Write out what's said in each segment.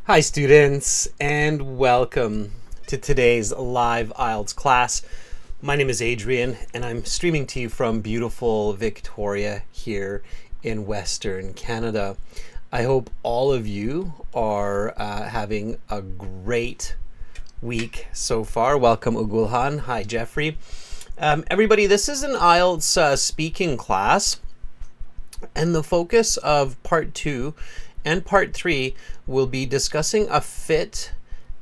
Hi students, and welcome to today's live IELTS class. My name is Adrian and I'm streaming to you from beautiful Victoria here in Western Canada. I hope all of you are having a great week so far. Welcome Ugulhan. Hi Jeffrey. Everybody, this is an IELTS speaking class, and the focus of part 2 and part 3 will be discussing a fit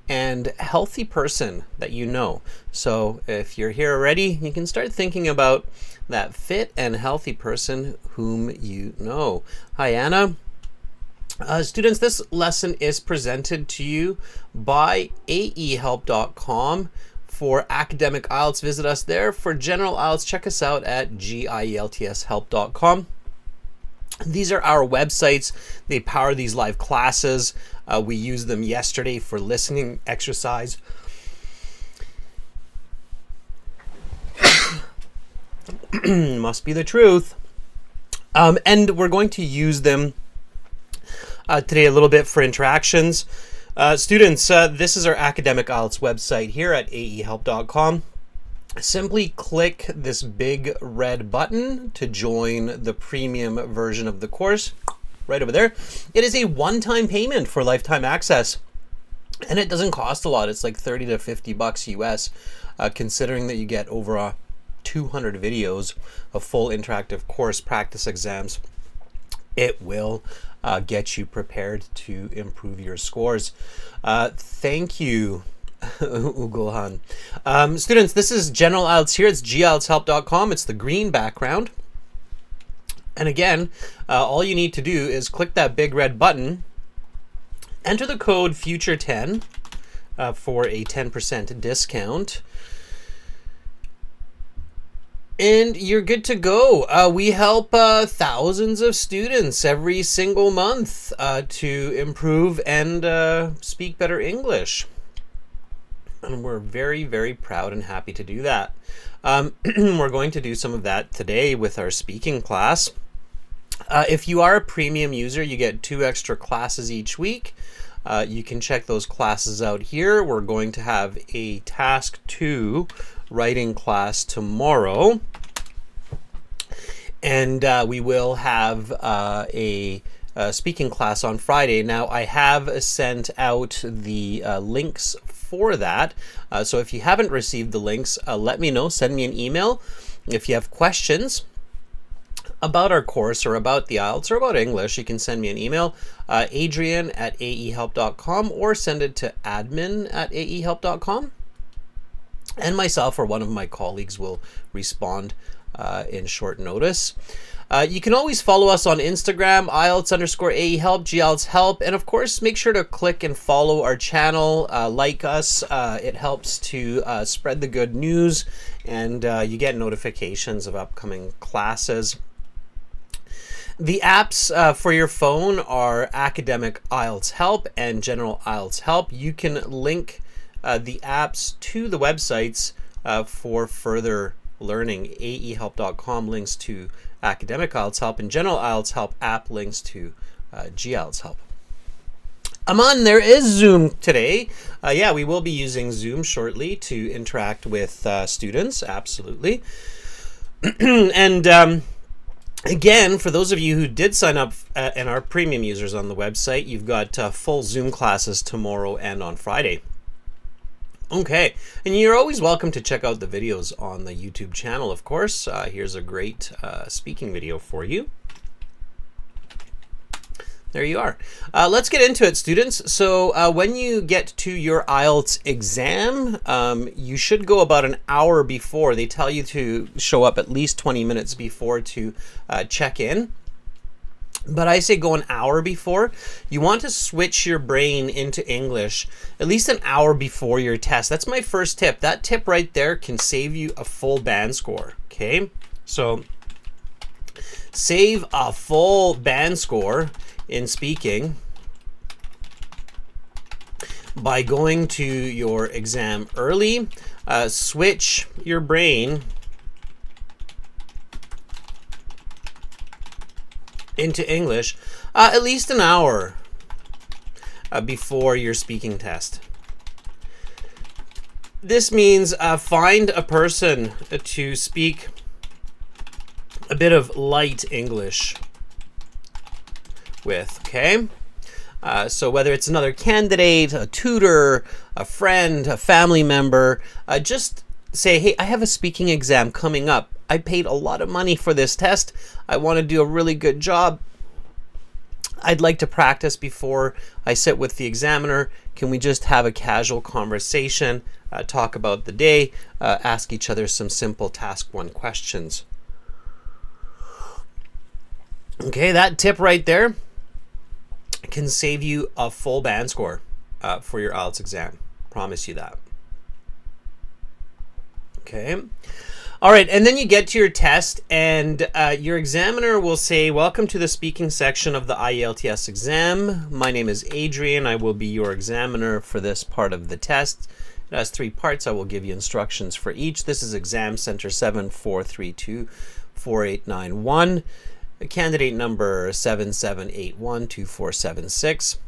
and healthy person that you know. So if you're here already, you can start thinking about that fit and healthy person whom you know. Hi Anna. Students, this lesson is presented to you by aehelp.com. For academic IELTS, visit us there. For general IELTS, check us out at gieltshelp.com. These are our websites. They power these live classes. We used them yesterday for listening exercise. Must be the truth. And we're going to use them today a little bit for interactions. Students, this is our academic IELTS website here at aehelp.com. Simply click this big red button to join the premium version of the course right over there. It is a one-time payment for lifetime access, and it doesn't cost a lot. It's like 30 to 50 bucks US, considering that you get over 200 videos, a full interactive course, practice exams. It will get you prepared to improve your scores. Thank you, Ugulhan. Students, this is General IELTS here. It's gieltshelp.com. It's the green background. And again, all you need to do is click that big red button, enter the code FUTURE10 for a 10% discount, and you're good to go. We help thousands of students every single month to improve and speak better English. And we're very, very proud and happy to do that. We're going to do some of that today with our speaking class. If you are a premium user, you get 2 extra classes each week. You can check those classes out here. We're going to have a task 2 writing class tomorrow. And we will have a speaking class on Friday. Now, I have sent out the links for that. So if you haven't received the links, let me know. Send me an email. If you have questions about our course or about the IELTS or about English, you can send me an email, adrian@aehelp.com, or send it to admin@aehelp.com. And myself or one of my colleagues will respond in short notice. You can always follow us on Instagram, IELTS_AEHelp, GIELTS Help, and of course make sure to click and follow our channel, like us. It helps to spread the good news, and you get notifications of upcoming classes. The apps for your phone are Academic IELTS Help and General IELTS Help. You can link the apps to the websites for further learning. aehelp.com links to Academic IELTS Help, and General IELTS Help app links to GIELTS Help. Aman, there is Zoom today. Yeah, we will be using Zoom shortly to interact with students, absolutely. And again, for those of you who did sign up and are premium users on the website, you've got full Zoom classes tomorrow and on Friday. Okay, and you're always welcome to check out the videos on the YouTube channel, of course. Here's a great speaking video for you. There you are. Let's get into it, students. So when you get to your IELTS exam, you should go about an hour before. They tell you to show up at least 20 minutes before to check in. But I say go an hour before. You want to switch your brain into English at least an hour before your test. That's my first tip. That tip right there can save you a full band score. Okay, so save a full band score in speaking by going to your exam early. Switch your brain into English at least an hour before your speaking test. This means find a person to speak a bit of light English with, okay? So whether it's another candidate, a tutor, a friend, a family member, just say, hey, I have a speaking exam coming up. I paid a lot of money for this test. I want to do a really good job. I'd like to practice before I sit with the examiner. Can we just have a casual conversation, talk about the day, ask each other some simple task 1 questions. Okay, that tip right there can save you a full band score for your IELTS exam. Promise you that. Okay. All right, and then you get to your test, and your examiner will say, welcome to the speaking section of the IELTS exam. My name is Adrian. I will be your examiner for this part of the test. It has 3 parts. I will give you instructions for each. This is exam center 74324891. Candidate number 77812476.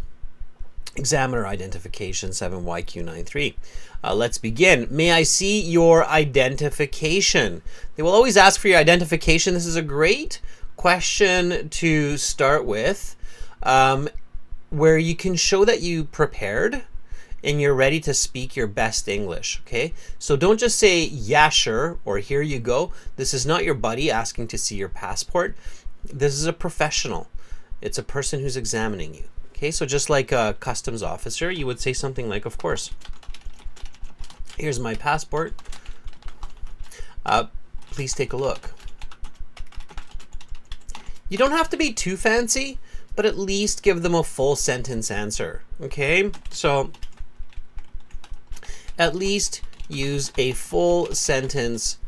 Examiner identification 7YQ93. Let's begin. May I see your identification? They will always ask for your identification. This is a great question to start with, where you can show that you prepared and you're ready to speak your best English, okay? So don't just say, yeah, sure, or here you go. This is not your buddy asking to see your passport. This is a professional. It's a person who's examining you. Okay, so just like a customs officer, you would say something like, of course, here's my passport. Please take a look. You don't have to be too fancy, but at least give them a full sentence answer. Okay, so at least use a full sentence,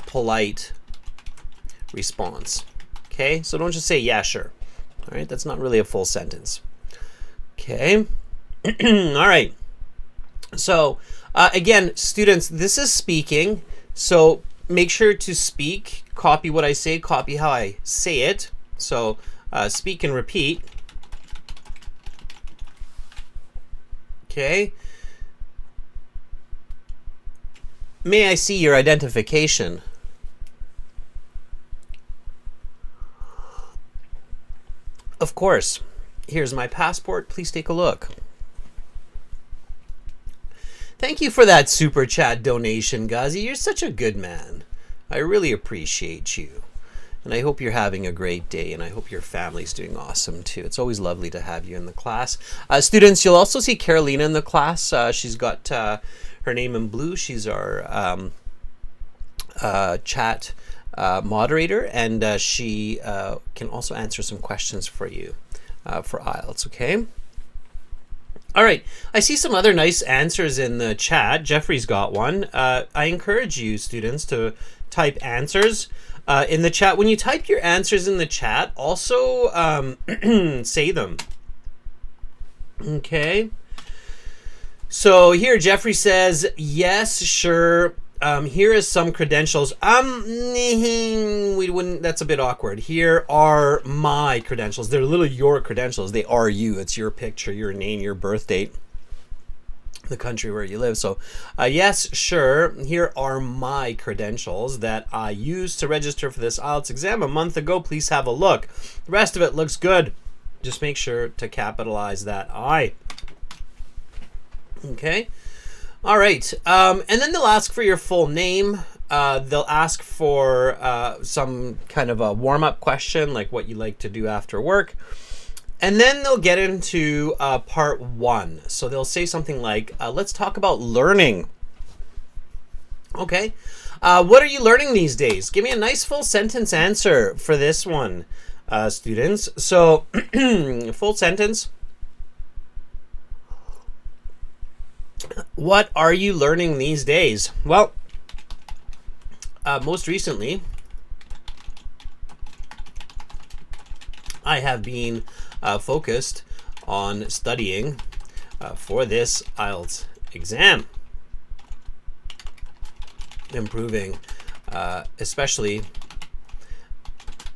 polite response. Okay, so don't just say, yeah, sure. All right, that's not really a full sentence. Okay, all right. So again, students, this is speaking. So make sure to speak, copy what I say, copy how I say it. So speak and repeat. Okay. May I see your identification? Of course. Here's my passport. Please take a look. Thank you for that super chat donation, Ghazi. You're such a good man. I really appreciate you. And I hope you're having a great day, and I hope your family's doing awesome too. It's always lovely to have you in the class. Students, you'll also see Carolina in the class. She's got her name in blue. She's our chat moderator, and she can also answer some questions for you for IELTS, okay? All right, I see some other nice answers in the chat. Jeffrey's got one. I encourage you, students, to type answers in the chat. When you type your answers in the chat, also say them. Okay. So here, Jeffrey says, yes, sure. Here is some credentials. We wouldn't, that's a bit awkward. Here are my credentials. They're little your credentials. They are you. It's your picture, your name, your birth date, the country where you live. So yes, sure. Here are my credentials that I used to register for this IELTS exam a month ago. Please have a look. The rest of it looks good. Just make sure to capitalize that I. Okay. All right, and then they'll ask for your full name. They'll ask for some kind of a warm-up question, like what you like to do after work. And then they'll get into part 1. So they'll say something like, let's talk about learning. Okay, what are you learning these days? Give me a nice full sentence answer for this one, students. So full sentence. What are you learning these days? Well, most recently, I have been focused on studying for this IELTS exam, improving especially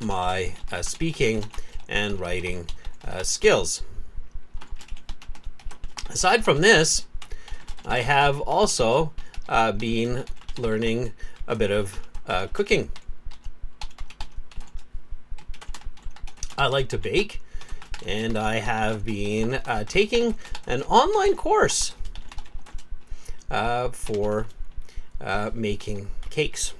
my speaking and writing skills. Aside from this, I have also been learning a bit of cooking. I like to bake, and I have been taking an online course for making cakes.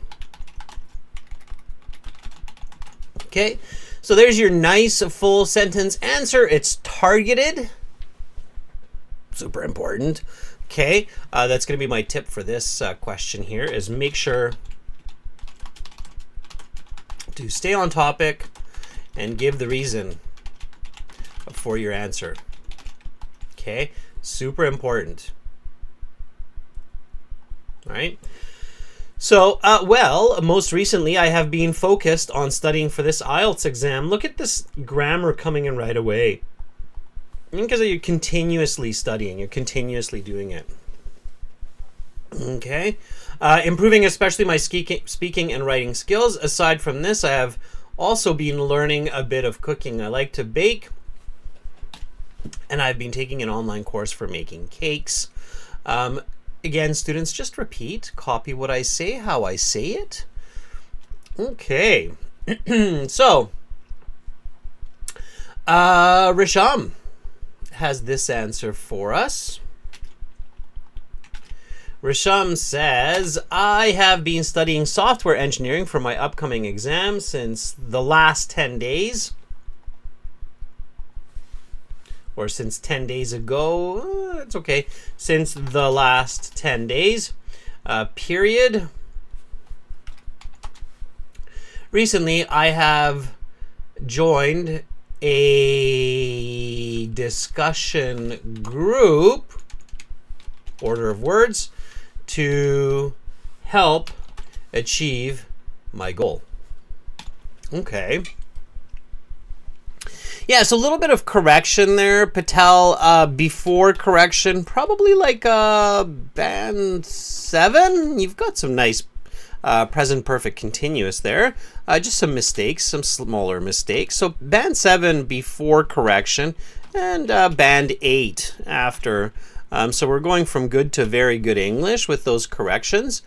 Okay, so there's your nice full sentence answer. It's targeted. Super important. Okay, that's going to be my tip for this question here, is make sure to stay on topic and give the reason for your answer. Okay, super important. All right. So, well, most recently I have been focused on studying for this IELTS exam. Look at this grammar coming in right away. Because you're continuously studying, you're continuously doing it. Okay. Improving especially my speaking and writing skills. Aside from this, I have also been learning a bit of cooking. I like to bake, and I've been taking an online course for making cakes. Again, students, just repeat, copy what I say, how I say it. Okay. So, Risham has this answer for us. Risham says, I have been studying software engineering for my upcoming exam since the last 10 days. Or since 10 days ago. It's okay. Since the last 10 days. Period. Recently, I have joined a discussion group, order of words, to help achieve my goal. Okay. Yeah, so a little bit of correction there, Patel. Before correction, probably like band 7. You've got some nice present perfect continuous there. Just some mistakes, some smaller mistakes. So band 7 before correction, and band 8 after. So we're going from good to very good English with those corrections.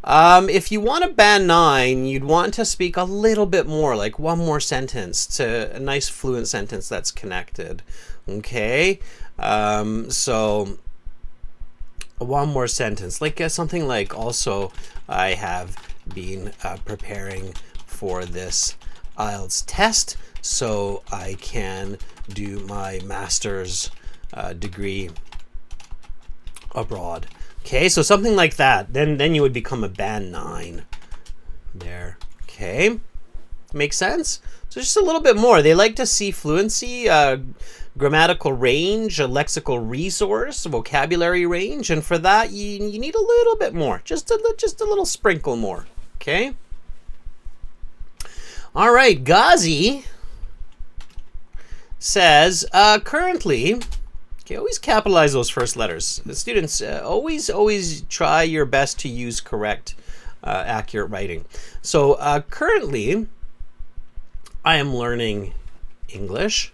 If you want a band 9, you'd want to speak a little bit more, like one more sentence, to a nice fluent sentence that's connected. Okay, so one more sentence, like something like, also, I have been preparing for this IELTS test so I can do my master's degree abroad. Okay, so something like that. Then you would become a band 9 there. Okay, makes sense? So just a little bit more. They like to see fluency, grammatical range, a lexical resource, vocabulary range, and for that you need a little bit more, just a little sprinkle more. Okay. All right, Ghazi says currently. Okay, always capitalize those first letters. The students, always try your best to use correct, accurate writing. So currently, I am learning English,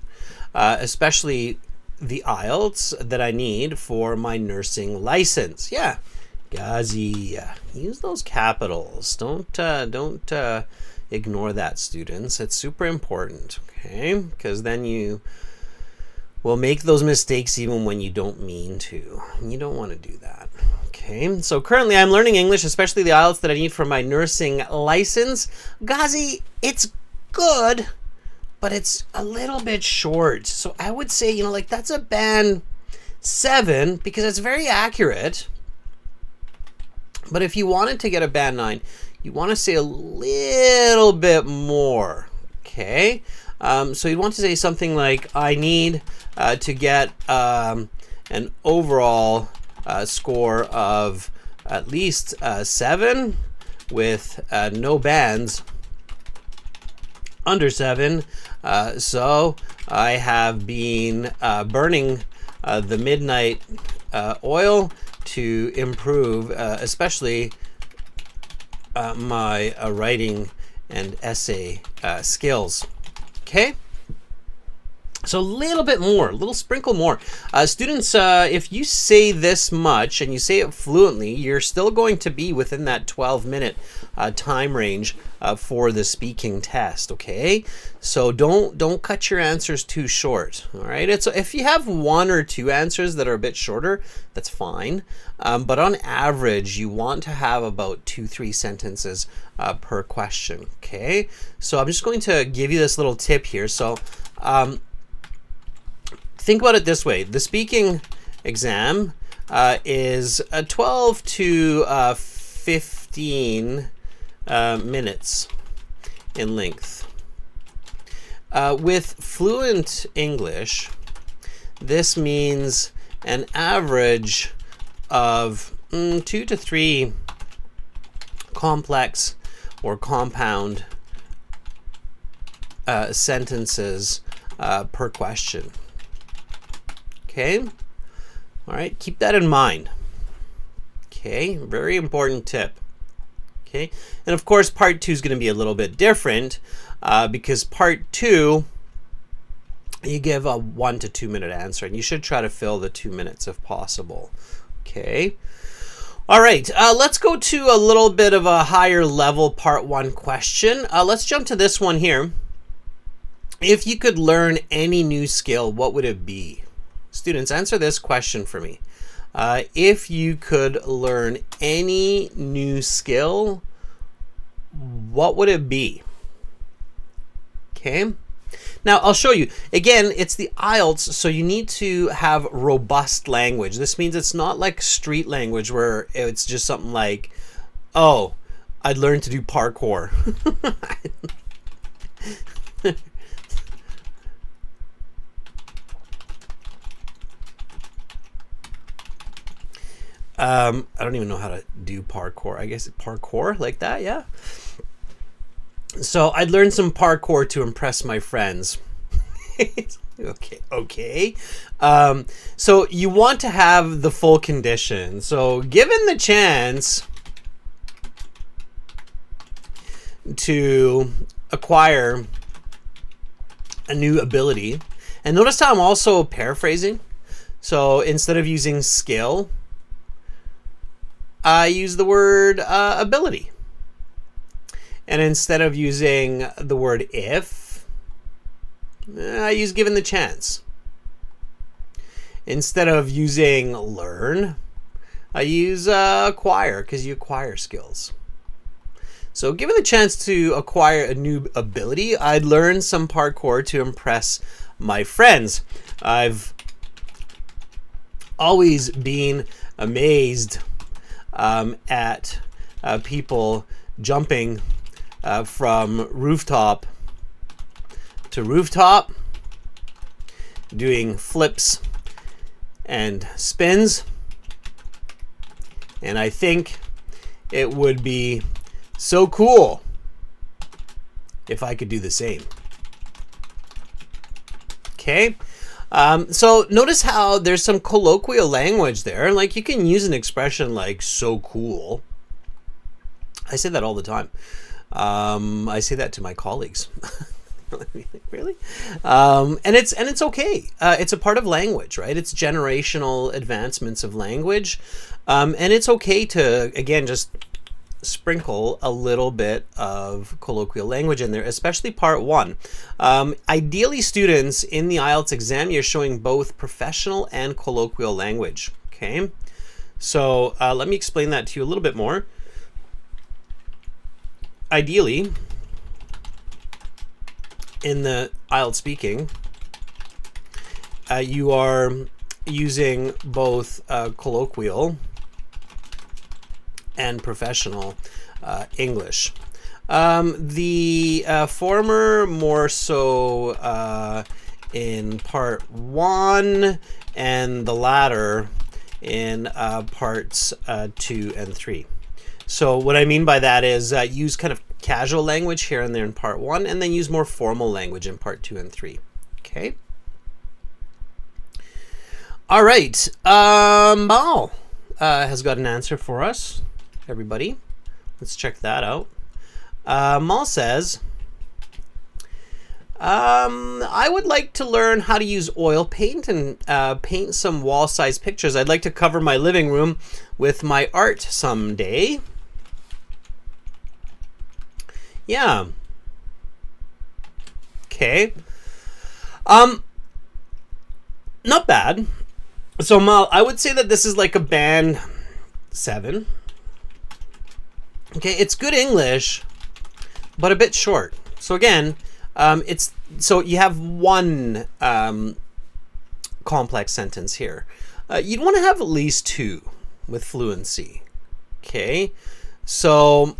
especially the IELTS that I need for my nursing license. Yeah, Ghazi, use those capitals. Don't ignore that, students. It's super important. Okay, because then you will make those mistakes even when you don't mean to. You don't want to do that. Okay, so currently I'm learning English, especially the IELTS that I need for my nursing license. Ghazi, it's good, but it's a little bit short. So I would say, like that's a band 7 because it's very accurate. But if you wanted to get a band 9, you want to say a little bit more. Okay, so you'd want to say something like, I need to get an overall score of at least 7 with no bands under 7. So I have been burning the midnight oil to improve especially my writing and essay skills. Okay, So a little bit more, a little sprinkle more. Students, if you say this much and you say it fluently, you're still going to be within that 12-minute time range for the speaking test, okay? So don't cut your answers too short, all right? If you have one or two answers that are a bit shorter, that's fine. But on average, you want to have about 2-3 sentences per question, okay? So I'm just going to give you this little tip here. So think about it this way. The speaking exam is 12 to 15 minutes in length. With fluent English, this means an average of 2 to 3 complex or compound sentences per question. Okay, all right, keep that in mind. Okay, very important tip. Okay, and of course, part 2 is going to be a little bit different because part 2, you give a 1 to 2 minute answer, and you should try to fill the 2 minutes if possible. Okay, all right, let's go to a little bit of a higher level part 1 question. Let's jump to this one here. If you could learn any new skill, what would it be? Students, answer this question for me. If you could learn any new skill, what would it be? Okay. Now, I'll show you. Again, it's the IELTS, so you need to have robust language. This means it's not like street language where it's just something like, oh, I'd learn to do parkour. I don't even know how to do parkour. I guess parkour like that, yeah. So I'd learn some parkour to impress my friends. Okay. So you want to have the full condition. So given the chance to acquire a new ability, and notice how I'm also paraphrasing. So instead of using skill, I use the word ability. And instead of using the word if, I use given the chance. Instead of using learn, I use acquire, because you acquire skills. So given the chance to acquire a new ability, I'd learn some parkour to impress my friends. I've always been amazed at people jumping from rooftop to rooftop, doing flips and spins, and I think it would be so cool if I could do the same. Okay. So notice how there's some colloquial language there. Like you can use an expression like so cool. I say that all the time. I say that to my colleagues. Really? And it's okay. It's a part of language, right? It's generational advancements of language. And it's okay to, again, just sprinkle a little bit of colloquial language in there, especially part 1. Ideally, students in the IELTS exam, you're showing both professional and colloquial language. Okay, so let me explain that to you a little bit more. Ideally, in the IELTS speaking, you are using both colloquial and professional English. The former more so in part 1, and the latter in parts 2 and 3. So what I mean by that is use kind of casual language here and there in part 1, and then use more formal language in part 2 and 3. Okay. All right. Mal has got an answer for us. Everybody, let's check that out. Mal says, I would like to learn how to use oil paint and paint some wall-sized pictures. I'd like to cover my living room with my art someday. Yeah. Okay. Not bad. So Mal, I would say that this is like a band 7. Okay, it's good English, but a bit short. So again, so you have one complex sentence here. You'd want to have at least 2 with fluency. Okay, so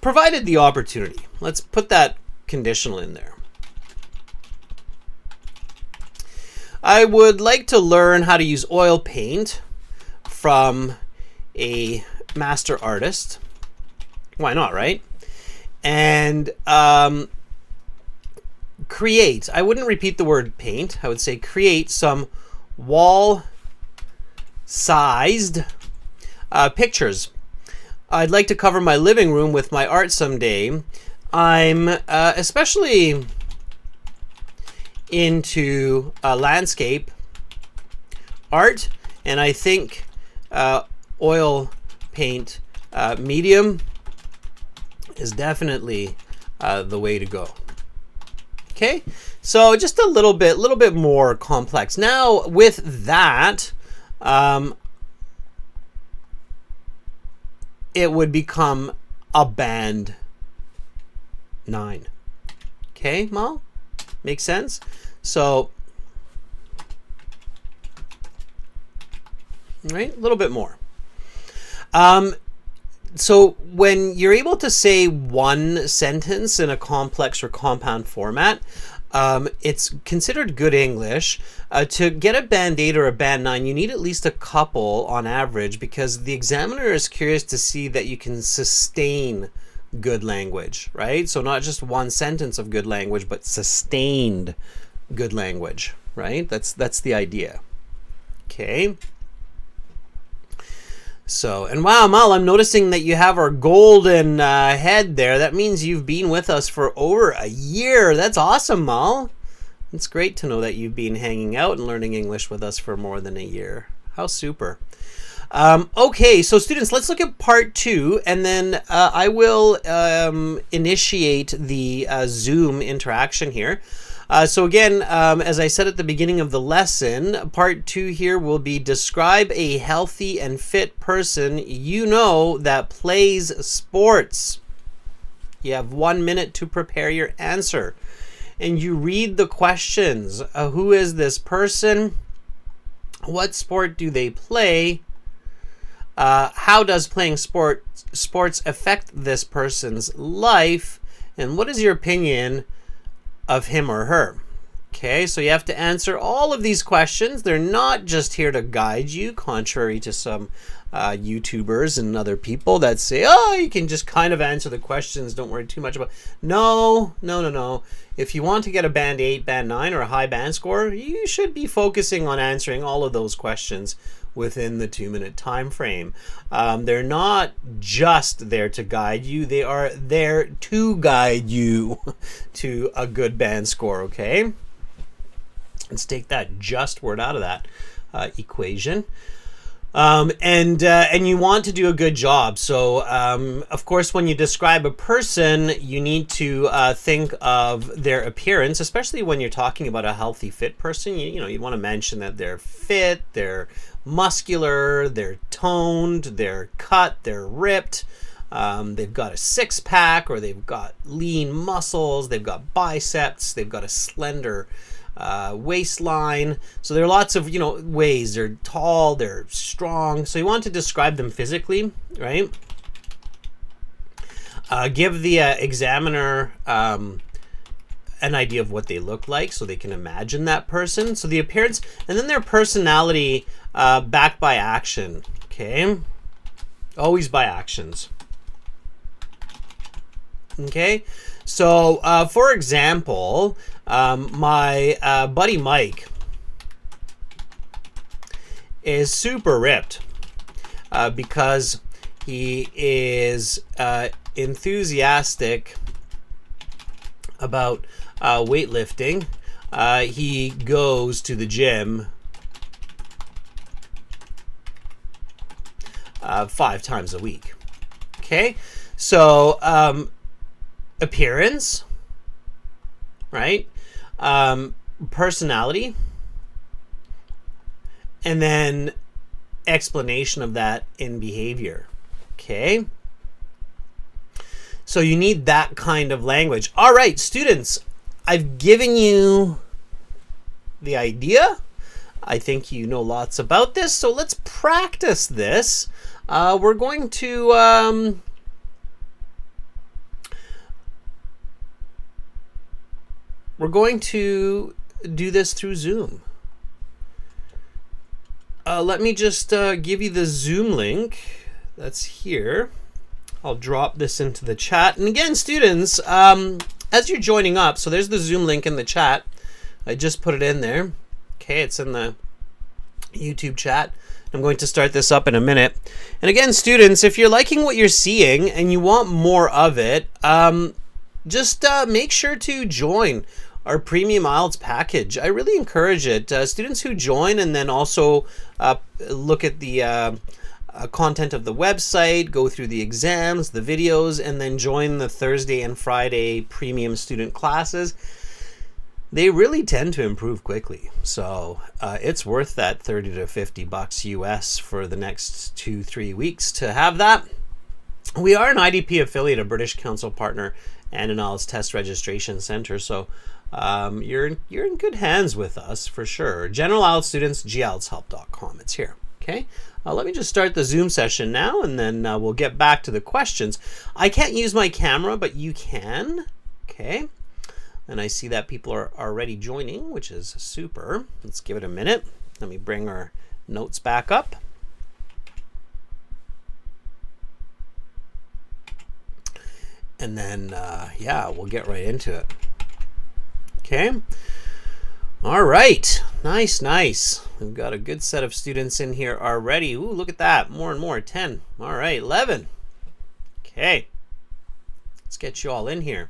provided the opportunity, let's put that conditional in there. I would like to learn how to use oil paint from a master artist. Why not, right? And create. I wouldn't repeat the word paint. I would say create some wall-sized pictures. I'd like to cover my living room with my art someday. I'm especially into landscape art, and I think oil paint medium is definitely the way to go. Okay, so just a little bit more complex. Now with that, it would become a band 9. Okay, Mal? Makes sense? So, right, a little bit more. So when you're able to say one sentence in a complex or compound format, it's considered good English. To get a band 8 or a band 9, you need at least a couple on average, because the examiner is curious to see that you can sustain good language, right? So not just one sentence of good language, but sustained good language, right? That's the idea. Okay. So, and wow, Mal, I'm noticing that you have our golden head there. That means you've been with us for over a year. That's awesome, Mal. It's great to know that you've been hanging out and learning English with us for more than a year. How super. Okay, so students, let's look at part 2, and then I will initiate the Zoom interaction here. So again, as I said at the beginning of the lesson, part 2 here will be describe a healthy and fit person you know that plays sports. You have 1 minute to prepare your answer. And you read the questions. Who is this person? What sport do they play? How does playing sports affect this person's life? And what is your opinion of him or her? Okay, so you have to answer all of these questions. They're not just here to guide you, contrary to some YouTubers and other people that say, oh, you can just kind of answer the questions, don't worry too much about it. No. If you want to get a band 8, band 9, or a high band score, you should be focusing on answering all of those questions within the 2-minute time frame. They're not just there to guide you, they are there to guide you to a good band score. Okay, let's take that just word out of that equation. And you want to do a good job. So of course, when you describe a person, you need to think of their appearance, especially when you're talking about a healthy, fit person. You want to mention that they're fit, they're muscular, they're toned, they're cut, they're ripped, they've got a 6-pack, or they've got lean muscles, they've got biceps, they've got a slender waistline. So there are lots of ways. They're tall, they're strong. So you want to describe them physically, right? Give the examiner an idea of what they look like so they can imagine that person. So the appearance, and then their personality backed by action. Okay, always by actions. Okay, so for example, my buddy Mike is super ripped because he is enthusiastic about weightlifting. He goes to the gym 5 times a week. Okay, so appearance, right? Personality, and then explanation of that in behavior. Okay, so you need that kind of language. All right, students, I've given you the idea. I think you know lots about this, so let's practice this. We're going to do this through Zoom. Let me just give you the Zoom link that's here. I'll drop this into the chat. And again, students, as you're joining up, so there's the Zoom link in the chat. I just put it in there. Okay, it's in the YouTube chat. I'm going to start this up in a minute. And again, students, if you're liking what you're seeing and you want more of it, just make sure to join our premium IELTS package. I really encourage it. Students who join and then also look at the content of the website, go through the exams, the videos, and then join the Thursday and Friday premium student classes, they really tend to improve quickly. So it's worth that $30 to $50 US for the next 2-3 weeks to have that. We are an IDP affiliate, a British Council partner, and an IELTS test registration center. So you're in good hands with us for sure. General IELTS students, gieltshelp.com. It's here. Okay. Let me just start the Zoom session now, and then we'll get back to the questions. I can't use my camera, but you can. Okay. And I see that people are already joining, which is super. Let's give it a minute. Let me bring our notes back up. And then, yeah, we'll get right into it. Okay. All right. Nice, nice. We've got a good set of students in here already. Ooh, look at that. More and more. 10. All right. 11. Okay. Let's get you all in here.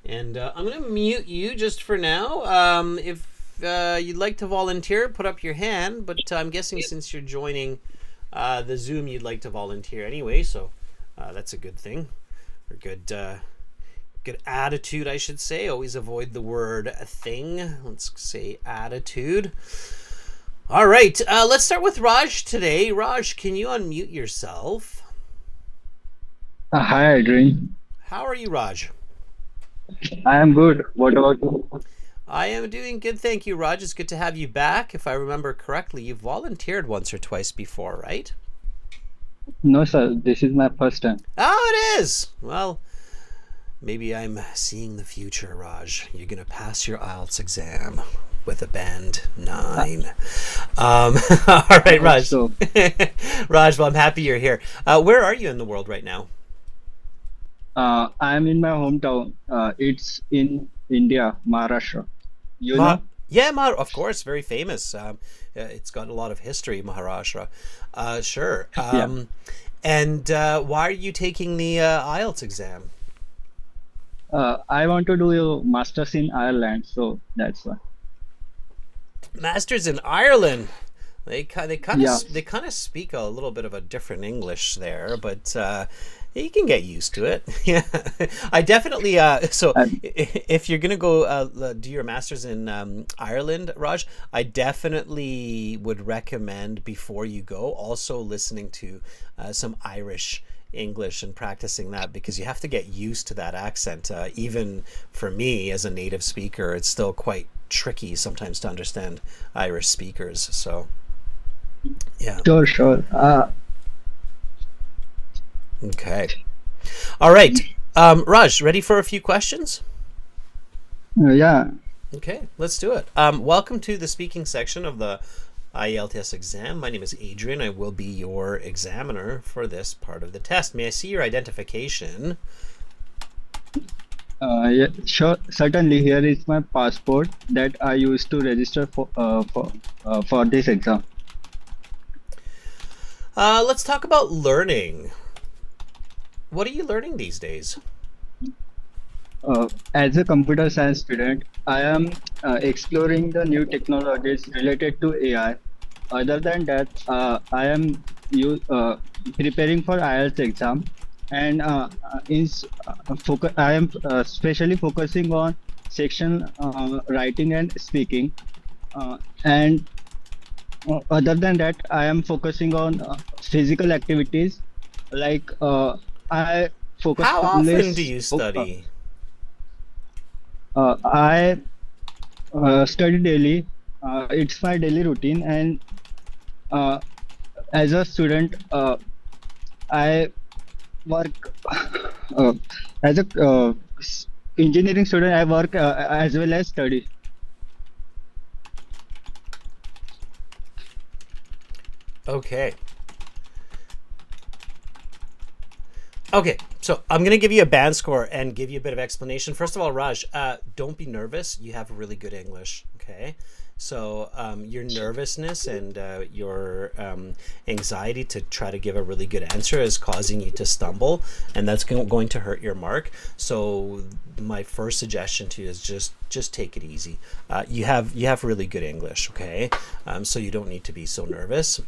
And I'm going to mute you just for now. If you'd like to volunteer, put up your hand. But I'm guessing since you're joining the Zoom, you'd like to volunteer anyway. So that's a good thing. Or good attitude, I should say. Always avoid the word thing. Let's say attitude. All right. Let's start with Raj today. Raj, can you unmute yourself? Hi, Adrian. How are you, Raj? I am good. What about you? I am doing good, thank you, Raj. It's good to have you back. If I remember correctly, you've volunteered once or twice before, right? No, sir. This is my first time. Oh, it is. Well, maybe I'm seeing the future, Raj. You're going to pass your IELTS exam with a band 9. All right, Raj. So, Raj, well, I'm happy you're here. Where are you in the world right now? I am in my hometown. It's in India, Maharashtra. You know? Yeah, of course, very famous. It's got a lot of history, Maharashtra. Sure. Yeah. And why are you taking the IELTS exam? I want to do a master's in Ireland, so that's why. Masters in Ireland. They kind Yeah. of speak a little bit of a different English there, but you can get used to it. Yeah, I definitely. So if you're gonna go do your masters in Ireland, Raj, I definitely would recommend before you go also listening to some Irish English and practicing that, because you have to get used to that accent. Even for me as a native speaker, it's still quite tricky sometimes to understand Irish speakers. So yeah. Sure. Okay. All right. Raj, ready for a few questions? Yeah. Okay, let's do it. Welcome to the speaking section of the IELTS exam. My name is Adrian. I will be your examiner for this part of the test. May I see your identification? Yeah. Sure. Certainly. Here is my passport that I used to register for this exam. Let's talk about learning. What are you learning these days? As a computer science student, I am exploring the new technologies related to AI. Other than that, I am preparing for IELTS exam, and I am specially focusing on section writing and speaking. And Other than that, I am focusing on physical activities like I focus How on often do this. you study? I study daily. It's my daily routine, and uh, as a student, I work uh, as a engineering student. I work as well as study. Okay. Okay, so I'm gonna give you a band score and give you a bit of explanation. First of all, Raj, don't be nervous. You have really good English. Okay, so your nervousness and your anxiety to try to give a really good answer is causing you to stumble, and that's going to hurt your mark. So my first suggestion to you is just take it easy. You have really good English. Okay, so you don't need to be so nervous,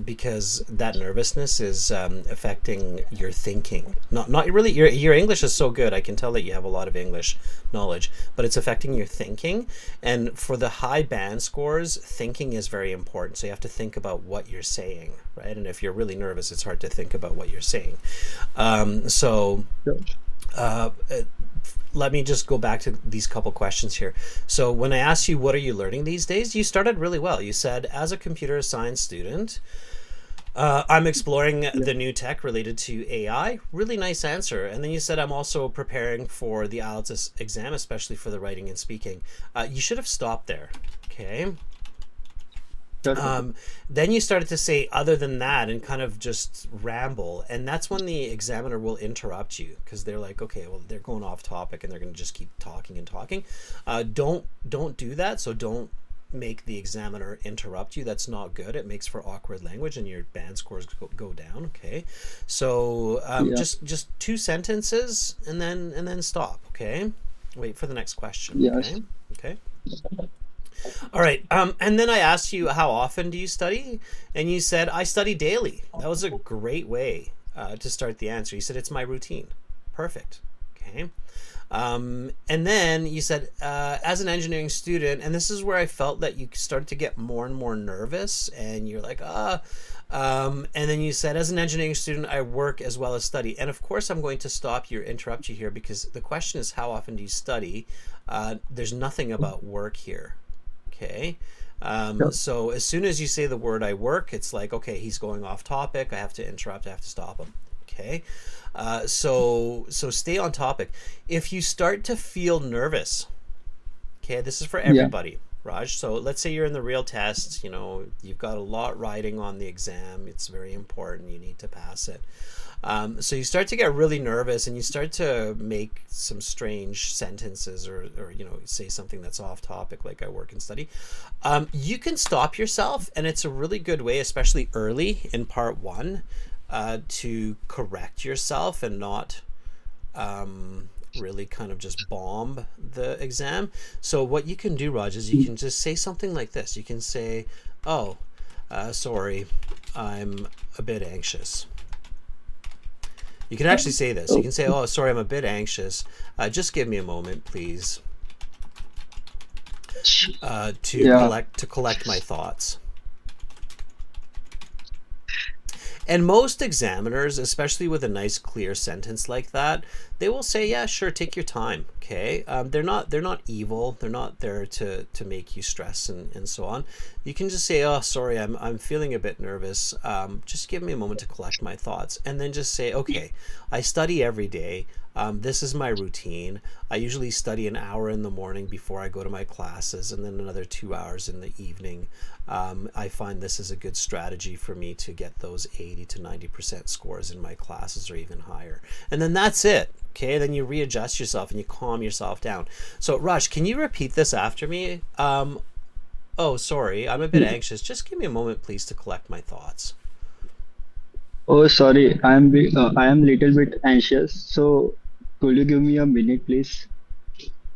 because that nervousness is affecting your thinking. Not really. Your English is so good. I can tell that you have a lot of English knowledge, but it's affecting your thinking. And for the high band scores, thinking is very important. So you have to think about what you're saying, right? And if you're really nervous, it's hard to think about what you're saying. So Sure. uh, let me just go back to these couple questions here. So when I asked you what are you learning these days, you started really well. You said, as a computer science student, I'm exploring Yeah. the new tech related to AI. Really nice answer. And then you said, I'm also preparing for the IELTS exam, especially for the writing and speaking. You should have stopped there. Okay. Sure, sir. Um, then you started to say other than that and kind of just ramble. And that's when the examiner will interrupt you because they're like, okay, well, they're going off topic and they're going to just keep talking and talking. Don't do that. So don't make the examiner interrupt you. That's not good. It makes for awkward language and your band scores go down. Okay. So Yeah. just two sentences and then stop. Okay. Wait for the next question. Yes. Okay. Okay. All right. And then I asked you, how often do you study? And you said, I study daily. That was a great way to start the answer. You said, it's my routine. Perfect. Okay. And then you said, as an engineering student, and this is where I felt that you started to get more and more nervous, and you're like, and then you said, as an engineering student, I work as well as study. And of course, I'm going to stop you, interrupt you here, because the question is, how often do you study? There's nothing about work here. Okay. Sure. So as soon as you say the word I work, it's like, okay, he's going off topic. I have to interrupt. I have to stop him. Okay. So stay on topic. If you start to feel nervous, okay, this is for Yeah. everybody, Raj. So let's say you're in the real test, you've got a lot riding on the exam. It's very important. You need to pass it. So you start to get really nervous and you start to make some strange sentences or say something that's off topic, like I work and study. You can stop yourself, and it's a really good way, especially early in part one, to correct yourself and not really kind of just bomb the exam. So what you can do, Raj, is you can just say something like this. You can say, oh, sorry, I'm a bit anxious. You can actually say this. You Oh, can say, oh, sorry, I'm a bit anxious. Just give me a moment, please, to yeah. collect my thoughts. And most examiners, especially with a nice clear sentence like that, they will say, "Yeah, sure, take your time." Okay, they're not evil. They're not there to make you stress and so on. You can just say, "Oh, sorry, I'm feeling a bit nervous. Just give me a moment to collect my thoughts," and then just say, "Okay, I study every day. This is my routine. I usually study an hour in the morning before I go to my classes, and then another 2 hours in the evening. I find this is a good strategy for me to get those 80 to 90% scores in my classes or even higher." And then that's it. Okay, then you readjust yourself and you calm yourself down. So, Raj, can you repeat this after me? Oh, sorry, I'm a bit anxious. Just give me a moment, please, to collect my thoughts. Oh, sorry, I am little bit anxious. So, could you give me a minute, please?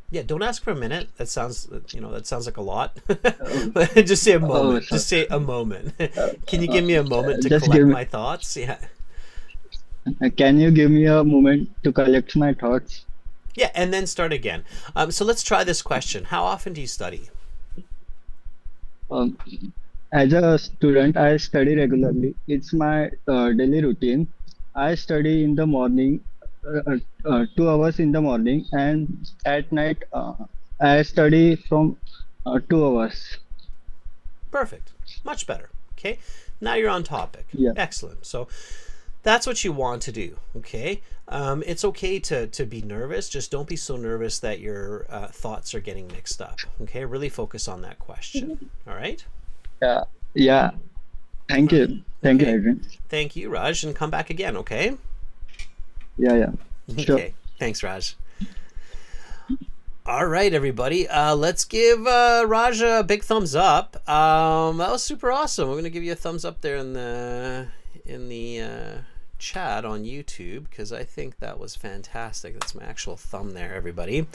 Yeah, don't ask for a minute. That sounds, that sounds like a lot. Uh, Just say a oh, moment. sorry. Just say a moment. Can you Uh, give me a moment to just give collect me. my thoughts? Yeah. Can you give me a moment to collect my thoughts? Yeah, and then start again. So let's try this question. How often do you study? Um, as a student, I study regularly. It's my daily routine. I study in the morning, 2 hours in the morning, and at night, I study from 2 hours. Perfect. Much better. Okay. Now you're on topic. Yeah, Excellent. So that's what you want to do. Okay. It's okay to be nervous. Just don't be so nervous that your thoughts are getting mixed up. Okay. Really focus on that question. All right. yeah, yeah. Thank All right. thank you, Okay. Adrian. Thank you, Raj, and come back again. Okay. Yeah, yeah, sure. Okay. Thanks, Raj. All right, everybody. Let's give Raj a big thumbs up. That was super awesome. We're gonna give you a thumbs up there in the chat on YouTube because I think that was fantastic. That's my actual thumb there, everybody.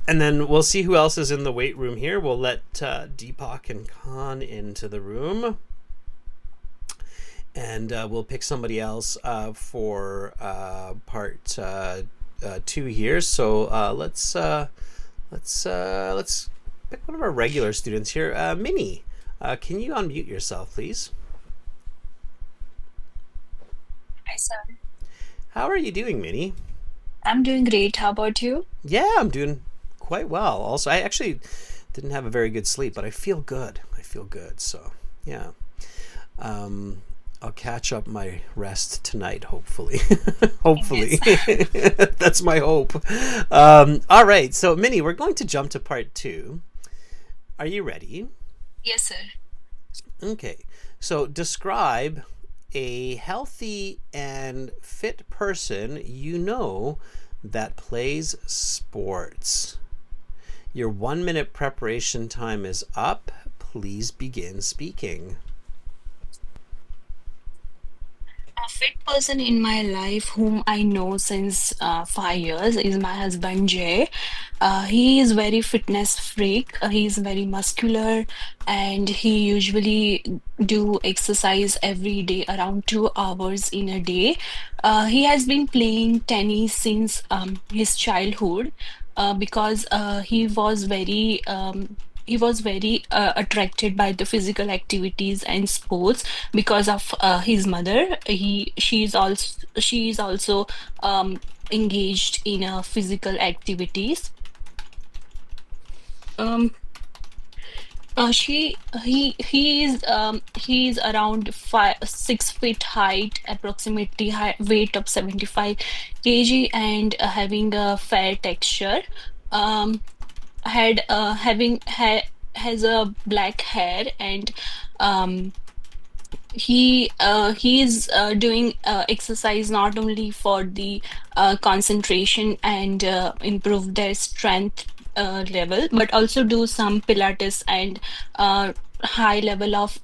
And then we'll see who else is in the weight room here. We'll let Deepak and Khan into the room, and we'll pick somebody else for part two here. So let's pick one of our regular students here. Minnie, can you unmute yourself, please? Hi, sir. How are you doing, Minnie? I'm doing great. How about you? Yeah, I'm doing quite well. Also, I actually didn't have a very good sleep, but I feel good. I feel good. So yeah. Um, I'll catch up my rest tonight, hopefully. Hopefully. Yes. That's my hope. All right. So, Minnie, we're going to jump to part two. Are you ready? Yes, sir. Okay. So, describe a healthy and fit person you know that plays sports. Your 1 minute preparation time is up. Please begin speaking. A fit person in my life whom I know since 5 years is my husband Jay. He is very fitness freak. He is very muscular, and he usually do exercise every day around 2 hours in a day. He has been playing tennis since his childhood because he was very attracted by the physical activities and sports because of his mother. She is also engaged in physical activities. Um, he is around 6 feet height, approximately weight of 75 kg, and having a fair texture. Um, had having ha has a black hair, and um he is doing exercise not only for the concentration and improve their strength level, but also do some Pilates and high level of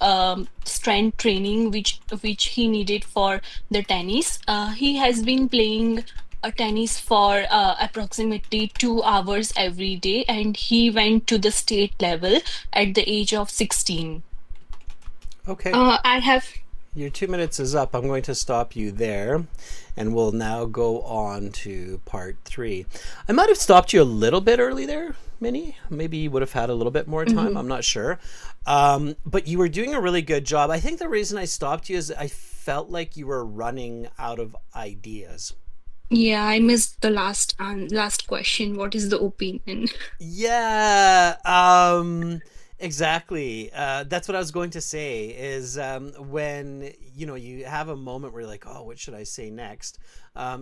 strength training, which he needed for the tennis. He has been playing tennis for approximately 2 hours every day, and he went to the state level at the age of 16. Okay. I have. Your 2 minutes is up. I'm going to stop you there, and we'll now go on to part three. I might have stopped you a little bit early there, Minnie. Maybe you would have had a little bit more time. Mhm. I'm not sure. But you were doing a really good job. I think the reason I stopped you is I felt like you were running out of ideas. Yeah, I missed the last question. What is the opinion? Yeah, exactly. That's what I was going to say is when you have a moment where you're like, oh, what should I say next?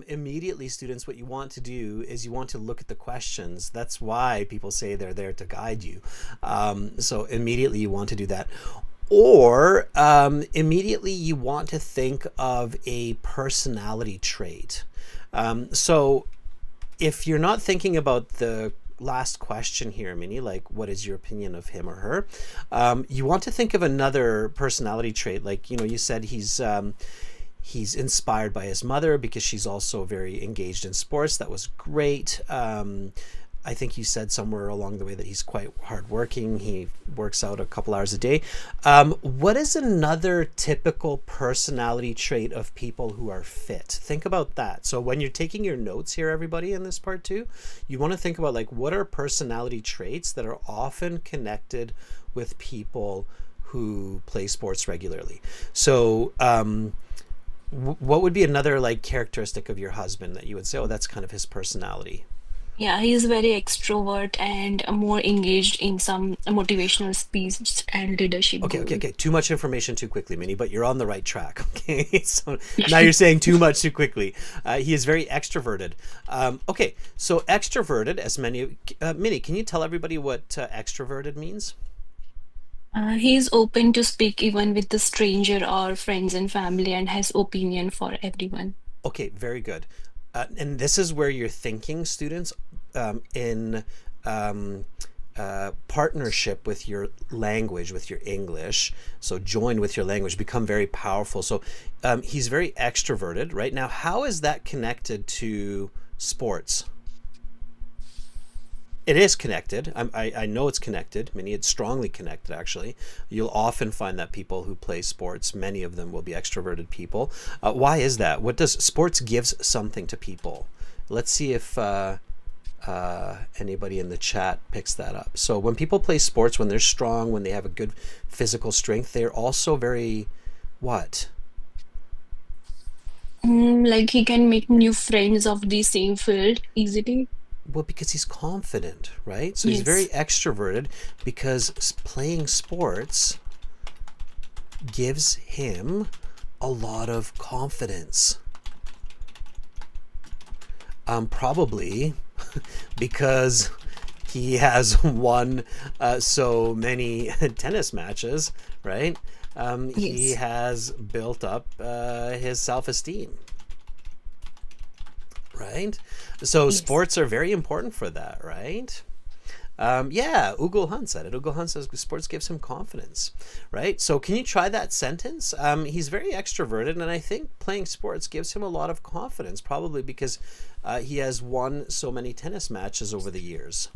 Immediately, students, what you want to do is you want to look at the questions. That's why people say they're there to guide you. So immediately you want to do that. Or immediately you want to think of a personality trait. So if you're not thinking about the last question here, Minnie, like what is your opinion of him or her? You want to think of another personality trait, like, you know, you said he's inspired by his mother because she's also very engaged in sports. That was great. I think you said somewhere along the way that he's quite hardworking. He works out a couple hours a day. What is another typical personality trait of people who are fit? Think about that. So when you're taking your notes here, everybody, in this part two, you want to think about like what are personality traits that are often connected with people who play sports regularly. So what would be another like characteristic of your husband that you would say, oh, that's kind of his personality? Yeah, he is very extrovert and more engaged in some motivational speech and leadership role. Okay. Too much information too quickly, Minnie, but you're on the right track. Okay. So now you're saying too much too quickly. He is very extroverted. Okay. So extroverted, as many, Minnie, can you tell everybody what extroverted means? He is open to speak even with the stranger or friends and family and has opinion for everyone. Okay. Very good. And this is where you're thinking, students, in um, partnership with your language, with your English. So join with your language, become very powerful. So he's very extroverted right now. How is that connected to sports? It is connected. I know it's connected. Many, it's strongly connected, actually. You'll often find that people who play sports, many of them will be extroverted people. Why is that? What does sports gives something to people? Let's see if anybody in the chat picks that up. So when people play sports, when they're strong, when they have a good physical strength, they're also very, what? Like he can make new friends of the same field easily. Well, because he's confident, right? So he's very Yes. extroverted because playing sports gives him a lot of confidence. Probably because he has won so many tennis matches, right? He Yes. has built up his self-esteem, right? So Yes. sports are very important for that, right? Yeah, Ugul Hunt said it. Ugul Hunt says sports gives him confidence, right? So can you try that sentence? He's very extroverted, and I think playing sports gives him a lot of confidence, probably because he has won so many tennis matches over the years.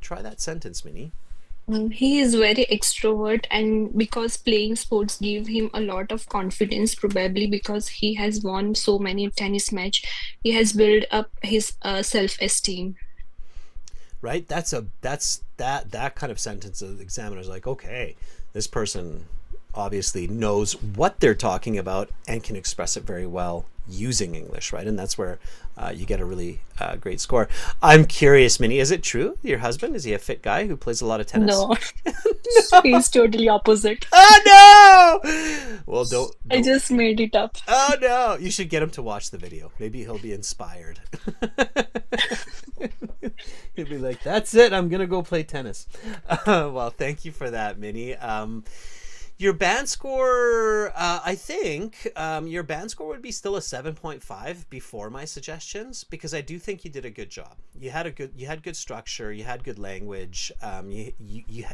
Try that sentence, Minnie. He is very extrovert, and because playing sports give him a lot of confidence, probably because he has won so many tennis match, he has built up his self-esteem. Right? That kind of sentence. The examiner's like, okay, this person obviously knows what they're talking about and can express it very well using English, right? And that's where you get a really great score. I'm curious, Minnie, is it true? Your husband, is he a fit guy who plays a lot of tennis? No, he's totally opposite. Oh no! Well, I don't. just made it up. Oh no! You should get him to watch the video. Maybe he'll be inspired. He'll be like, "That's it. I'm gonna go play tennis." Well, thank you for that, Minnie. Your band score, I think your band score would be still a 7.5 before my suggestions, because I do think you did a good job. You had good structure, you had good language.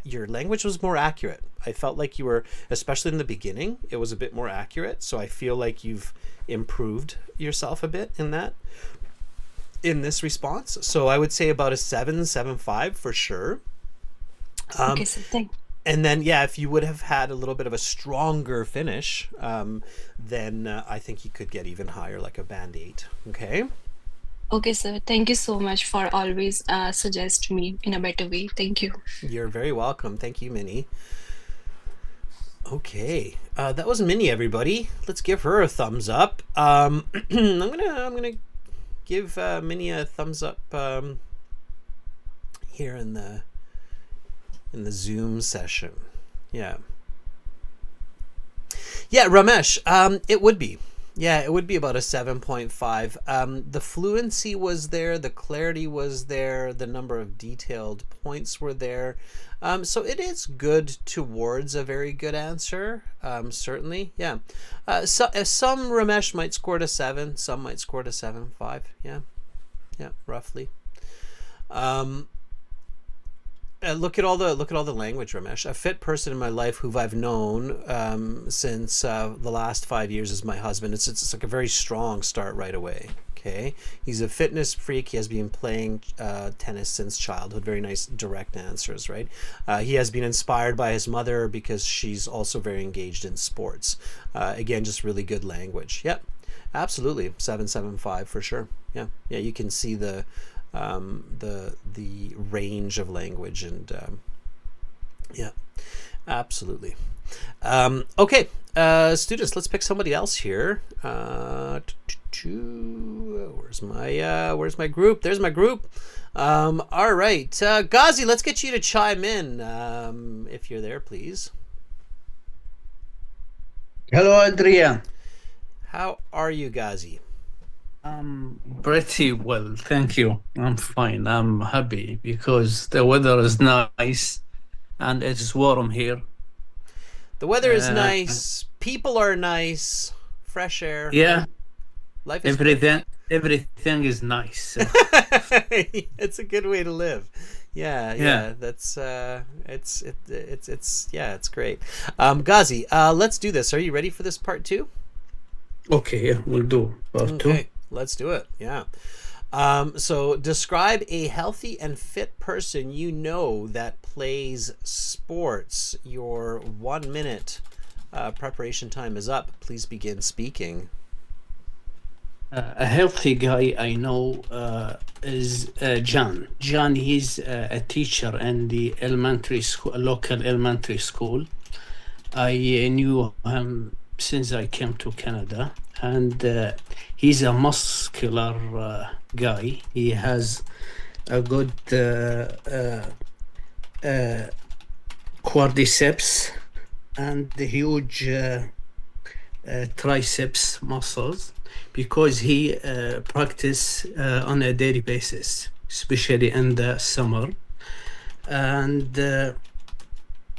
Your language was more accurate. I felt like you were, especially in the beginning, it was a bit more accurate. So I feel like you've improved yourself a bit in this response. So I would say about a 7.75 for sure. Okay, Um, so thank. and then, yeah, if you would have had a little bit of a stronger finish, then I think you could get even higher, like a band 8. Okay. Okay, sir. Thank you so much for always suggest me in a better way. Thank you. You're very welcome. Thank you, Minnie. Okay. That was Minnie, everybody. Let's give her a thumbs up. I'm gonna give Minnie a thumbs up here in the Zoom session. Yeah. Yeah, Ramesh, it would be. Yeah, it would be about a 7.5. The fluency was there, the clarity was there, the number of detailed points were there. So it is good towards a very good answer, certainly. Yeah. Some Ramesh might score to 7, some might score to 7.5. Yeah, yeah, roughly. Um, look at all the language, Ramesh. A fit person in my life who I've known since the last 5 years is my husband. It's like a very strong start right away. Okay, he's a fitness freak. He has been playing tennis since childhood. Very nice, direct answers, right? He has been inspired by his mother because she's also very engaged in sports. Again, just really good language. Yep, absolutely, 7.75 for sure. Yeah, yeah. You can see the range of language and yeah, absolutely. Okay, students, let's pick somebody else here. Where's my group? There's my group. All right, Ghazi, let's get you to chime in if you're there, please. Hello, Adrian. How are you, Ghazi? Pretty well, thank you. I'm fine. I'm happy because the weather is nice and it's warm here. The weather is nice. People are nice. Fresh air. Yeah, Life is everything is nice. it's a good way to live. Yeah, Yeah. yeah. That's it's yeah, it's great. Ghazi, let's do this. Are you ready for this part 2? Okay, yeah, we'll do part 2. Okay, let's do it. Yeah. So describe a healthy and fit person you know that plays sports. Your 1 minute preparation time is up. Please begin speaking. A healthy guy I know is John. John, he's a teacher in the elementary school, local elementary school. I knew him since I came to Canada, and he's a muscular guy. He has a good quadriceps and the huge triceps muscles because he practice on a daily basis, especially in the summer, and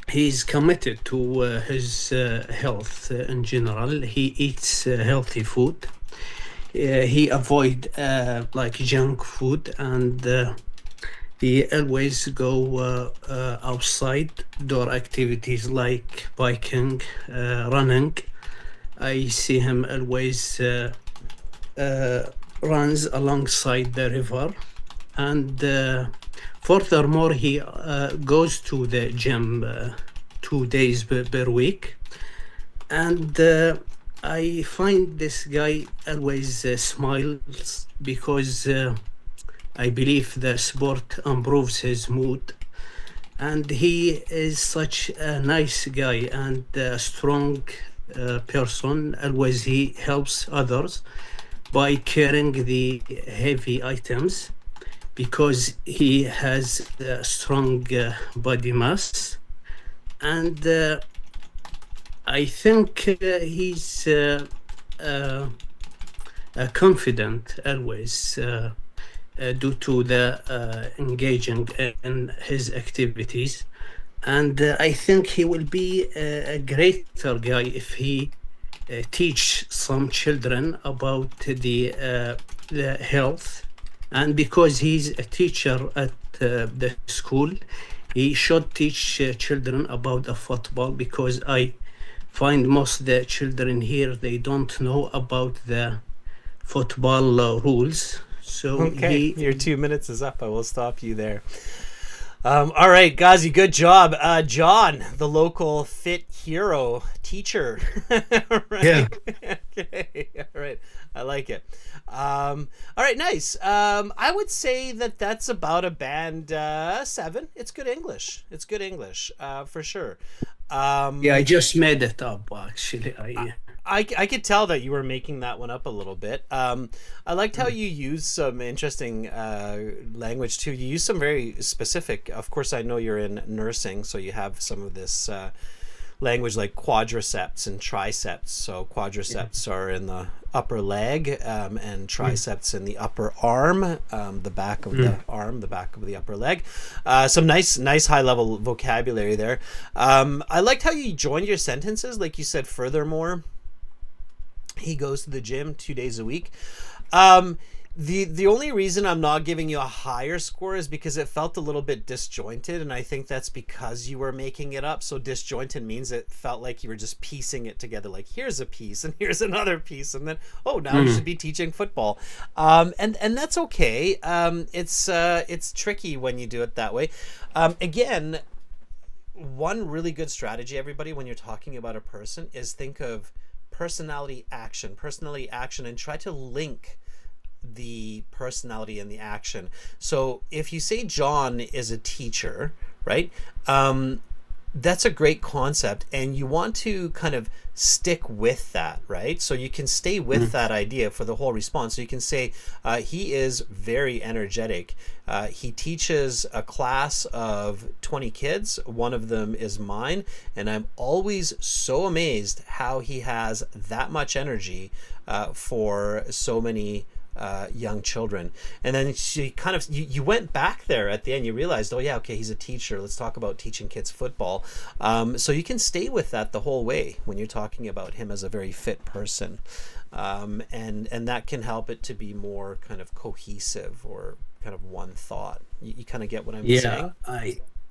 he's committed to his health in general. He eats healthy food. He avoid like junk food, and he always go outside door activities like biking, running. I see him always runs alongside the river, and furthermore, he goes to the gym 2 days per week. And I find this guy always smiles because I believe the sport improves his mood. And he is such a nice guy and a strong person. Always he helps others by carrying the heavy items because he has a strong body mass. And I think he's confident always due to the engaging in his activities. And I think he will be a greater guy if he teach some children about the health. And because he's a teacher at the school, he should teach children about the football, because I find most of the children here, they don't know about the football rules. So Okay, your 2 minutes is up. I will stop you there. All right, Ghazi, good job. John, the local fit hero teacher. Right. Yeah. Okay. All right. I like it. All right, nice. I would say that that's about a band 7. It's good English. It's good English, for sure. Yeah, I just made it up, actually. I could tell that you were making that one up a little bit. I liked how you used some interesting language too. You used some very specific. Of course, I know you're in nursing, so you have some of this language like quadriceps and triceps. So quadriceps are in the upper leg, and triceps in the upper arm, the back of the arm, the back of the upper leg. Some nice high level vocabulary there. I liked how you joined your sentences, like you said, furthermore. He goes to the gym 2 days a week. The only reason I'm not giving you a higher score is because it felt a little bit disjointed, and I think that's because you were making it up. So disjointed means it felt like you were just piecing it together, like here's a piece and here's another piece, and then now you should be teaching football, and that's okay. It's tricky when you do it that way. Again, one really good strategy, everybody, when you're talking about a person is think of personality action, and try to link the personality and the action. So if you say John is a teacher, right? That's a great concept, and you want to kind of stick with that, right? So you can stay with that idea for the whole response. So you can say he is very energetic. He teaches a class of 20 kids. One of them is mine, and I'm always so amazed how he has that much energy for so many young children. And then she kind of you went back there at the end. You realized, oh yeah, okay, he's a teacher, let's talk about teaching kids football. So you can stay with that the whole way when you're talking about him as a very fit person, and that can help it to be more kind of cohesive or kind of one thought. You kind of get what I'm saying?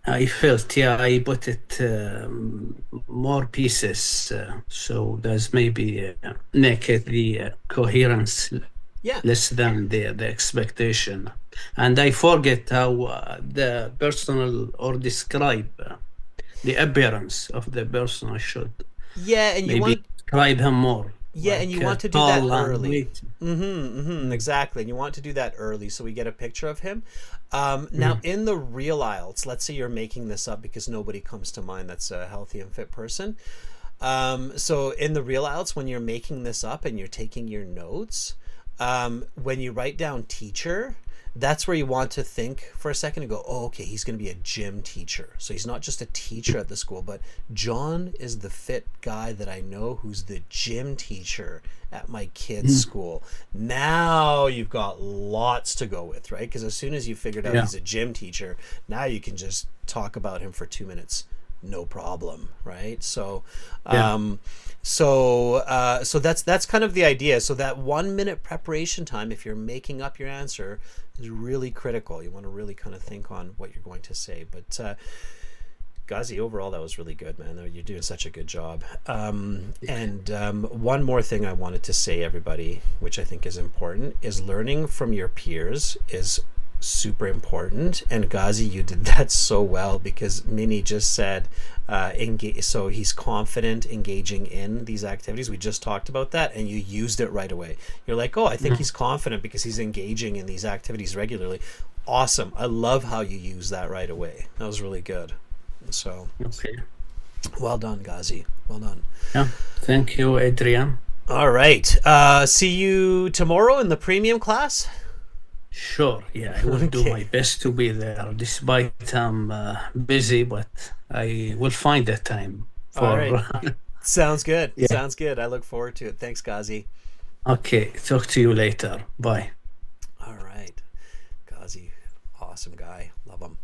I felt, I put it more pieces, so there's maybe make it the coherence less than the expectation. And I forget how the personal or describe the appearance of the person. I should and you want describe him more. And you want to do that early. Exactly. And you want to do that early so we get a picture of him. Now, in the real IELTS, let's say you're making this up because nobody comes to mind that's a healthy and fit person. So in the real IELTS, when you're making this up and you're taking your notes, when you write down teacher, that's where you want to think for a second and go, oh, okay, he's going to be a gym teacher. So he's not just a teacher at the school, but John is the fit guy that I know who's the gym teacher at my kid's school. Now you've got lots to go with, right? Because as soon as you figured out he's a gym teacher, now you can just talk about him for 2 minutes. No problem, right? So so that's kind of the idea. So that 1 minute preparation time, if you're making up your answer, is really critical. You want to really kind of think on what you're going to say. But Ghazi, overall, that was really good, man. You're doing such a good job. And one more thing I wanted to say, everybody, which I think is important, is learning from your peers is super important. And Ghazi, you did that so well, because Minnie just said so he's confident engaging in these activities. We just talked about that, and you used it right away. You're like, oh, I think he's confident because he's engaging in these activities regularly. Awesome. I love how you use that right away. That was really good. So well done, Ghazi. Well done. Thank you, Adrian. All right, see you tomorrow in the premium class. Sure, I will do my best to be there, despite I'm busy, but I will find the time for... All right. Sounds good. Sounds good. I look forward to it. Thanks, Ghazi. Okay, talk to you later. Bye. All right. Ghazi, awesome guy. Love him.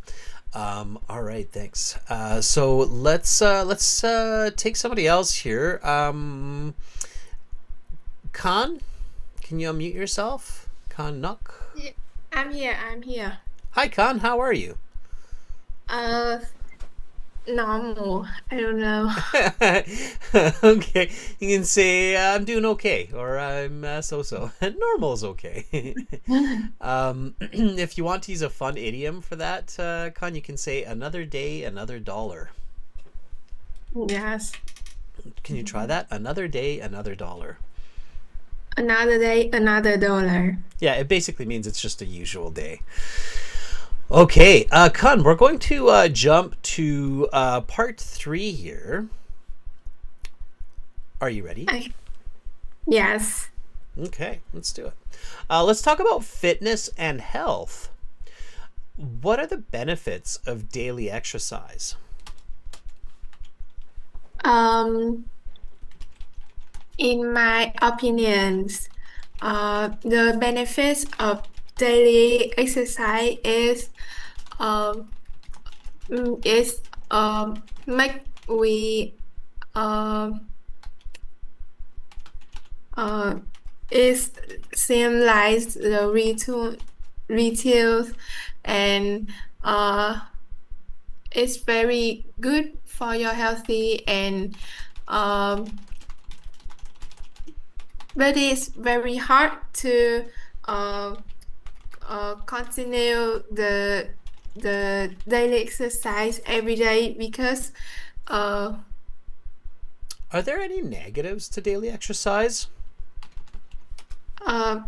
All right, thanks. So let's take somebody else here. Khan, can you unmute yourself? Khan Nuk? I'm here. Hi, Khan. How are you? Normal. I don't know. Okay. You can say, I'm doing okay, or I'm so-so. Normal is okay. If you want to use a fun idiom for that, Khan, you can say, another day, another dollar. Yes. Can you try that? Another day, another dollar. Another day, another dollar. Yeah, it basically means it's just a usual day. Okay, Khan, we're going to jump to part 3 here. Are you ready? Yes. Okay, let's do it. Let's talk about fitness and health. What are the benefits of daily exercise? Um, in my opinions, the benefits of daily exercise um is make we uh is same like the retail and it's very good for your healthy and but it's very hard to uh, continue the daily exercise every day because Are there any negatives to daily exercise? uh,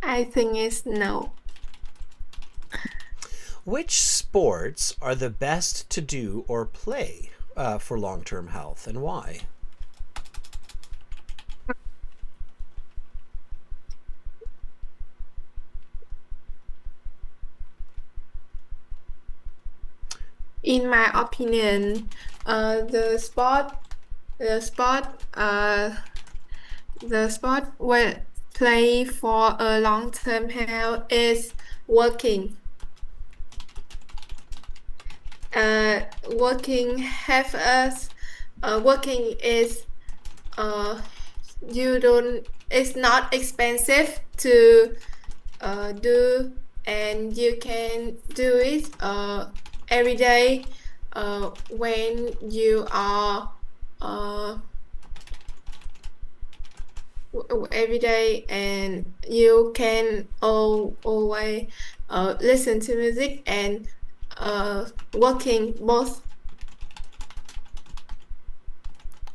I think it's no. Which sports are the best to do or play for long-term health, and why? In my opinion, the sport the sport will play for a long-term health is working. Working have us working is you don't it's not expensive to do and you can do it every day when you are every day and you can always listen to music and working both.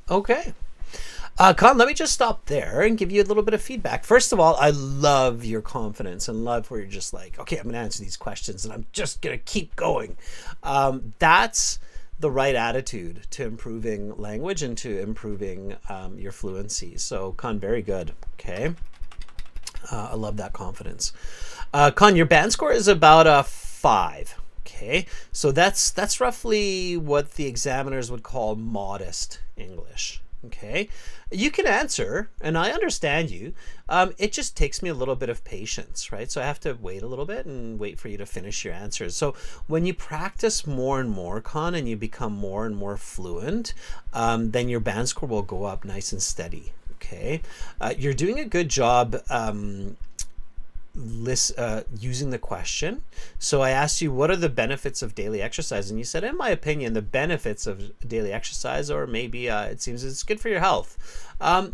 Okay. Con, let me just stop there and give you a little bit of feedback. First of all, I love your confidence and love where you're just like, okay, I'm going to answer these questions and I'm just going to keep going. That's the right attitude to improving language and to improving your fluency. So, Con, very good. Okay. I love that confidence. Con, your band score is about a 5. Okay, so that's roughly what the examiners would call modest English. Okay, you can answer, and I understand you. It just takes me a little bit of patience, right? So I have to wait a little bit and wait for you to finish your answers. So when you practice more and more, Con, and you become more and more fluent, then your band score will go up nice and steady. Okay, you're doing a good job. Using the question. So I asked you, what are the benefits of daily exercise? And you said, in my opinion, the benefits of daily exercise, or maybe it seems it's good for your health.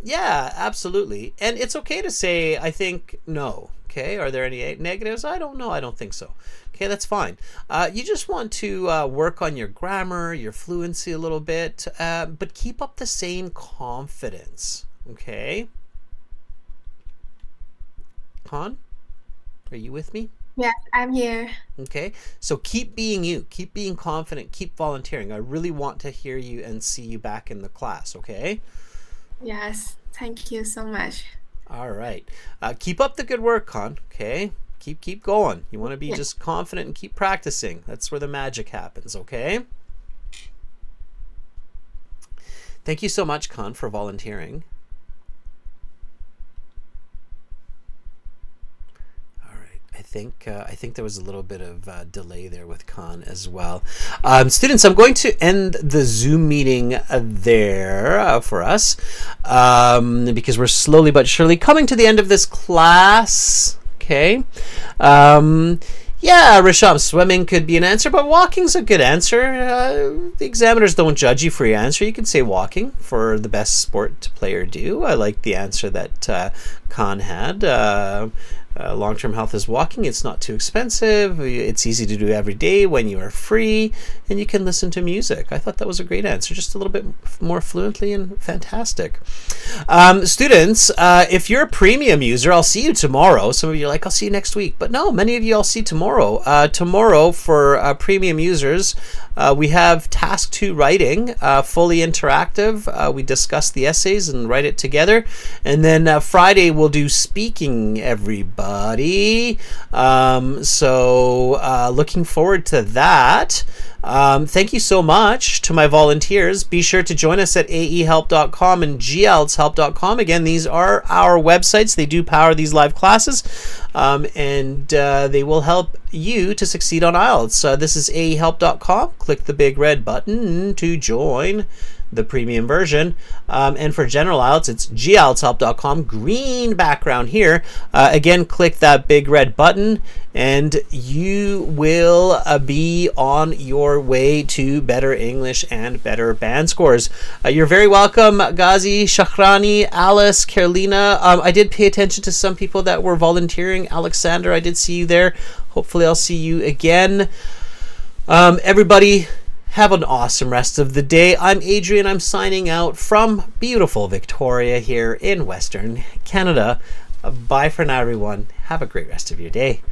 Yeah, absolutely. And it's okay to say, I think, no. Okay, are there any negatives? I don't know. I don't think so. Okay, that's fine. You just want to work on your grammar, your fluency a little bit, but keep up the same confidence. Okay? Con? Are you with me? Yes, I'm here. Okay, so keep being you, keep being confident, keep volunteering. I really want to hear you and see you back in the class, okay? Yes, thank you so much. All right. Keep up the good work, Con, okay? Keep going. You want to be just confident and keep practicing. That's where the magic happens, okay? Thank you so much, Con, for volunteering. I think there was a little bit of delay there with Con as well. Students, I'm going to end the Zoom meeting there for us because we're slowly but surely coming to the end of this class. Okay. Yeah, Risham, swimming could be an answer, but walking's a good answer. The examiners don't judge you for your answer. You can say walking for the best sport to play or do. I like the answer that Khan had. Long-term health is walking. It's not too expensive. It's easy to do every day when you are free, and you can listen to music. I thought that was a great answer, just a little bit more fluently and fantastic. Students, if you're a premium user, I'll see you tomorrow. Some of you are like, I'll see you next week. But no, many of you I'll see tomorrow. Tomorrow for premium users, We have task 2 writing, fully interactive. We discuss the essays and write it together. And then Friday we'll do speaking, everybody. So looking forward to that. Thank you so much to my volunteers. Be sure to join us at aehelp.com and gieltshelp.com. Again, these are our websites. They do power these live classes, and they will help you to succeed on IELTS. This is aehelp.com. Click the big red button to join the premium version. And for general IELTS, it's gieltshelp.com. Green background here. Again, click that big red button and you will be on your way to better English and better band scores. You're very welcome, Ghazi, Shahrani, Alice, Carolina. I did pay attention to some people that were volunteering. Alexander, I did see you there. Hopefully I'll see you again. Everybody, have an awesome rest of the day. I'm Adrian. I'm signing out from beautiful Victoria here in Western Canada. Bye for now, everyone. Have a great rest of your day.